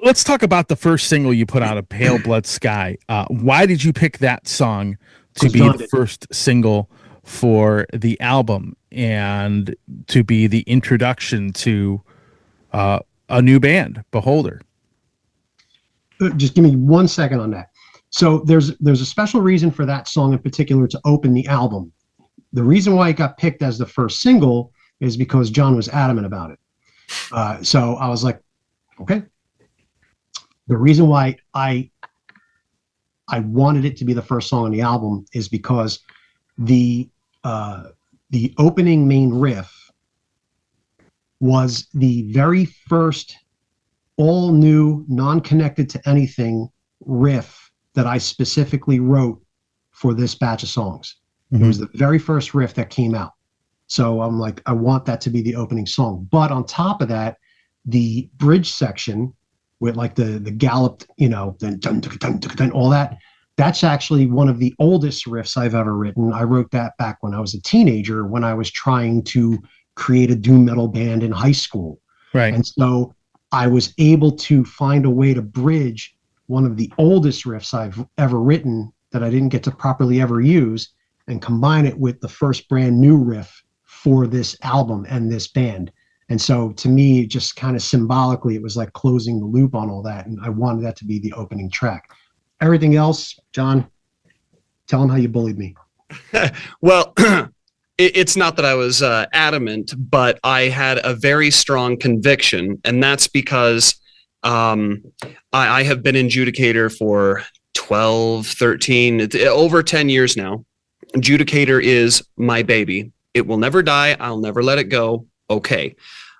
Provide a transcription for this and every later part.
Let's talk about the first single you put out, "A Pale Blood Sky." Why did you pick that song to be the first single for the album and to be the introduction to a new band, Beholder? Just give me 1 second on that. So there's a special reason for that song in particular to open the album. The reason why it got picked as the first single is because John was adamant about it. So I was like, okay. The reason why I wanted it to be the first song on the album is because the opening main riff was the very first all new, non-connected to anything riff that I specifically wrote for this batch of songs. Mm-hmm. It was the very first riff that came out. So I'm like, I want that to be the opening song. But on top of that, the bridge section with like the galloped, then dun, dun, dun, dun, dun, all that, that's actually one of the oldest riffs I've ever written. I wrote that back when I was a teenager, when I was trying to create a doom metal band in high school. Right. And so I was able to find a way to bridge one of the oldest riffs I've ever written that I didn't get to properly ever use and combine it with the first brand new riff for this album and this band. And so to me, just kind of symbolically, it was like closing the loop on all that. And I wanted that to be the opening track. Everything else, John, tell them how you bullied me. Well, it's not that I was adamant, but I had a very strong conviction. And that's because I have been in Judicator for 12, 13, over 10 years now. Judicator is my baby. It will never die. I'll never let it go. Okay.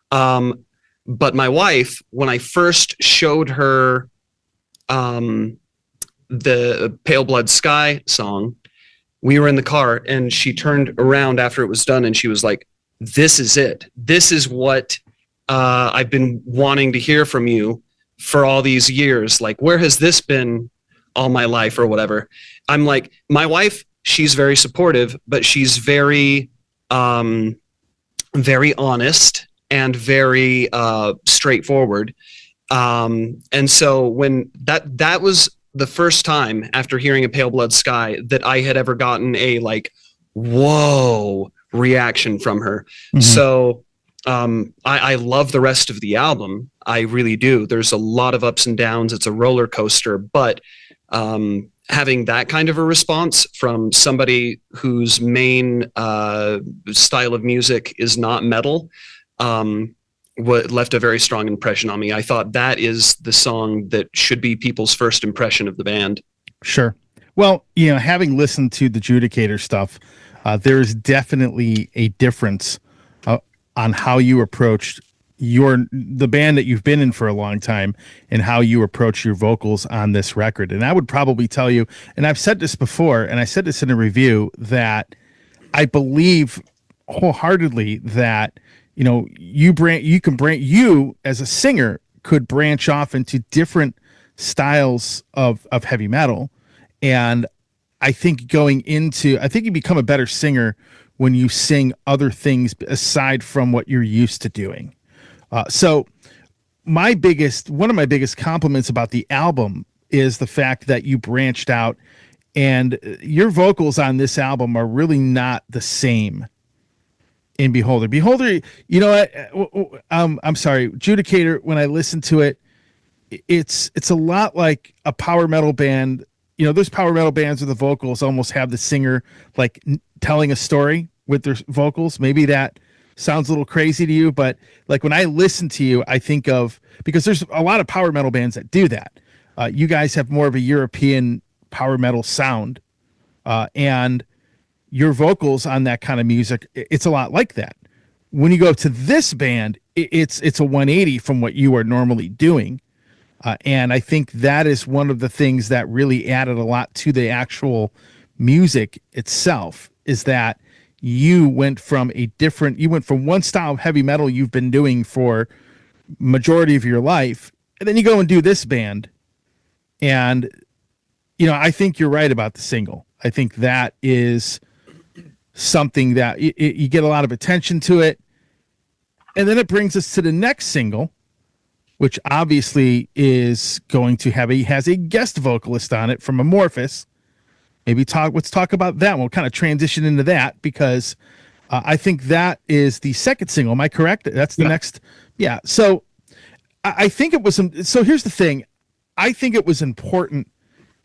But my wife, when I first showed her the Pale Blood Sky song, we were in the car and she turned around after it was done and she was like, this is it. This is what I've been wanting to hear from you for all these years. Like, where has this been all my life or whatever? I'm like, my wife, she's very supportive, but she's very, very honest and very straightforward. And so when that was the first time after hearing A Pale Blood Sky that I had ever gotten a like, whoa reaction from her. Mm-hmm. So I love the rest of the album. I really do. There's a lot of ups and downs. It's a roller coaster, but having that kind of a response from somebody whose main style of music is not metal, left a very strong impression on me. I thought that is the song that should be people's first impression of the band. Sure. Well, having listened to the Judicator stuff, there's definitely a difference on how you approached the band that you've been in for a long time and how you approach your vocals on this record. And I would probably tell you, and I've said this before, and I said this in a review, that I believe wholeheartedly that you as a singer could branch off into different styles of heavy metal. And I think you become a better singer when you sing other things aside from what you're used to doing. So one of my biggest compliments about the album is the fact that you branched out, and your vocals on this album are really not the same in Beholder. Beholder, I'm sorry, Judicator, when I listen to it, it's a lot like a power metal band. Those power metal bands where the vocals almost have the singer like telling a story with their vocals. Maybe that sounds a little crazy to you, but like when I listen to you, I think of, because there's a lot of power metal bands that do that. You guys have more of a European power metal sound, and your vocals on that kind of music, it's a lot like that. When you go to this band, it's a 180 from what you are normally doing. And I think that is one of the things that really added a lot to the actual music itself, is that you went from one style of heavy metal you've been doing for majority of your life, and then you go and do this band. And, I think you're right about the single. I think that is something that you get a lot of attention to it. And then it brings us to the next single, which obviously is going to has a guest vocalist on it from Amorphis. Let's talk about that. We'll kind of transition into that because I think that is the second single. Am I correct? That's the next. Yeah. So I think it was. So here's the thing. I think it was important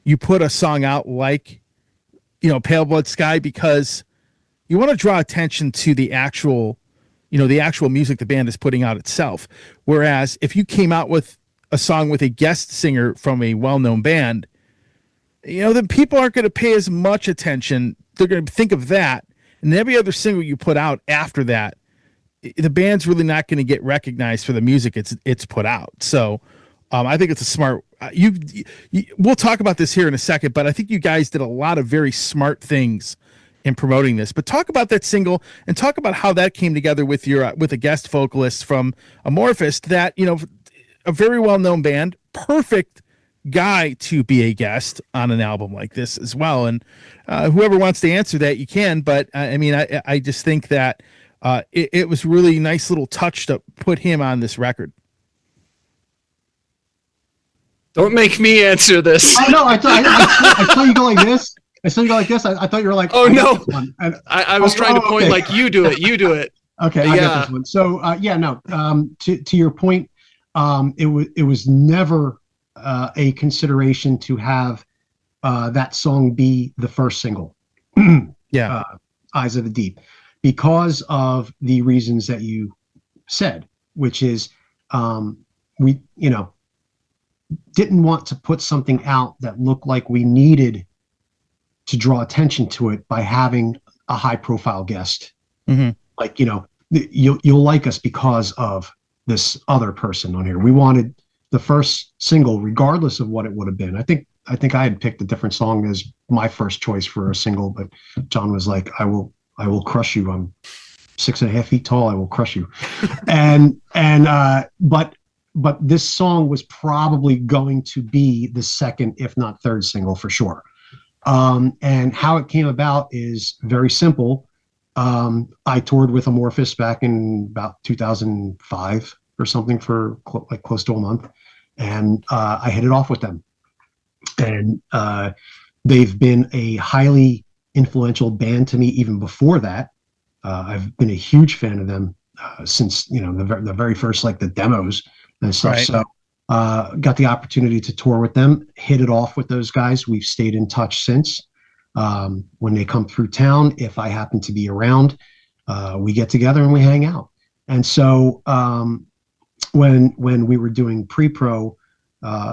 you put a song out like, Pale Blood Sky, because you want to draw attention to the actual music the band is putting out itself. Whereas if you came out with a song with a guest singer from a well-known band, then people aren't going to pay as much attention. They're going to think of that. And every other single you put out after that, the band's really not going to get recognized for the music it's put out. So I think it's a smart. We'll talk about this here in a second, but I think you guys did a lot of very smart things in promoting this. But talk about that single and talk about how that came together with a guest vocalist from Amorphis. That a very well known band, perfect guy to be a guest on an album like this as well. And whoever wants to answer that, you can. But I just think that it was really nice little touch to put him on this record. Don't make me answer this. I know. I saw you go like this. I thought you were like, oh no. I was trying to point like, you do it. Okay. I got this one. So to your point, it was never a consideration to have that song be the first single. Eyes of the Deep, because of the reasons that you said, which is we didn't want to put something out that looked like we needed to draw attention to it by having a high profile guest. Mm-hmm. Like, you'll like us because of this other person on here. We wanted the first single, regardless of what it would have been. I think I had picked a different song as my first choice for a single, but John was like, I will crush you. I'm 6.5 feet tall. I will crush you. But this song was probably going to be the second, if not third single for sure. And how it came about is very simple. I toured with Amorphis back in about 2005 or something for close to a month. And I hit it off with them. And they've been a highly influential band to me even before that. I've been a huge fan of them since, the very first, the demos and stuff. Right. So got the opportunity to tour with them, hit it off with those guys. We've stayed in touch since. When they come through town, if I happen to be around, we get together and we hang out. And so when we were doing pre-pro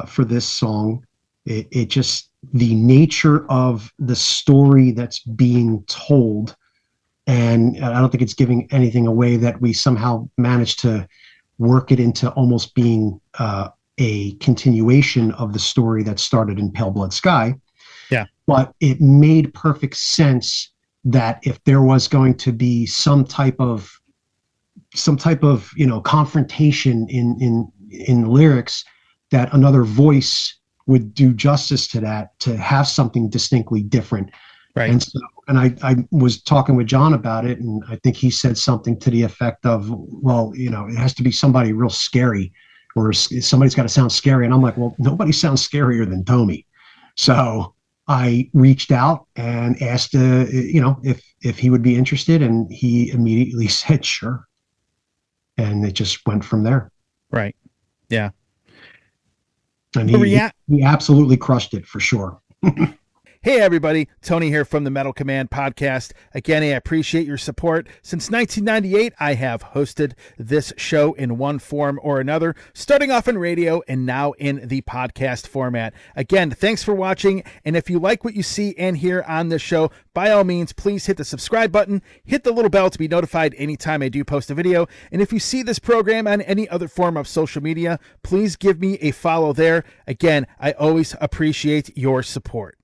for this song, it just, the nature of the story that's being told, and I don't think it's giving anything away, that we somehow managed to work it into almost being a continuation of the story that started in Pale Blood Sky. Yeah. But it made perfect sense that if there was going to be some type of confrontation in lyrics, that another voice would do justice to that, to have something distinctly different. Right. And so, I was talking with John about it, and I think he said something to the effect of, well, it has to be somebody real scary, or somebody's got to sound scary. And I'm like, well, nobody sounds scarier than Tomi. So I reached out and asked, if he would be interested, and he immediately said, sure. And it just went from there. Right. Yeah. And he absolutely crushed it for sure. Hey everybody, Tony here from the Metal Command podcast. Again, I appreciate your support. Since 1998, I have hosted this show in one form or another, starting off in radio and now in the podcast format. Again, thanks for watching. And if you like what you see and hear on this show, by all means, please hit the subscribe button, hit the little bell to be notified anytime I do post a video. And if you see this program on any other form of social media, please give me a follow there. Again, I always appreciate your support.